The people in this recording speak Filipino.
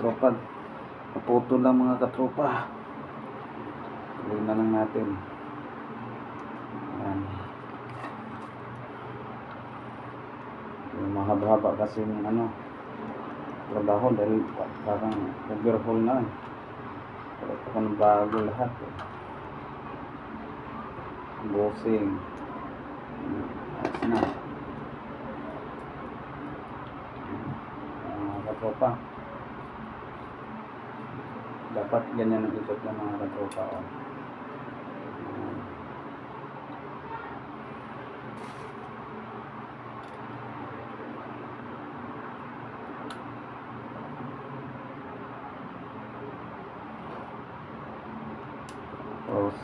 katropa. Naputo lang mga katropa. Tuloy na lang natin. Ayan. Yung mahaba-haba kasi yung trabaho dahil parang overhaul na. Pero ito kung bago lahat. Bossing. Ayos na. Katropa. Dapat ganyan ang ikot ng mga katropa. Tapos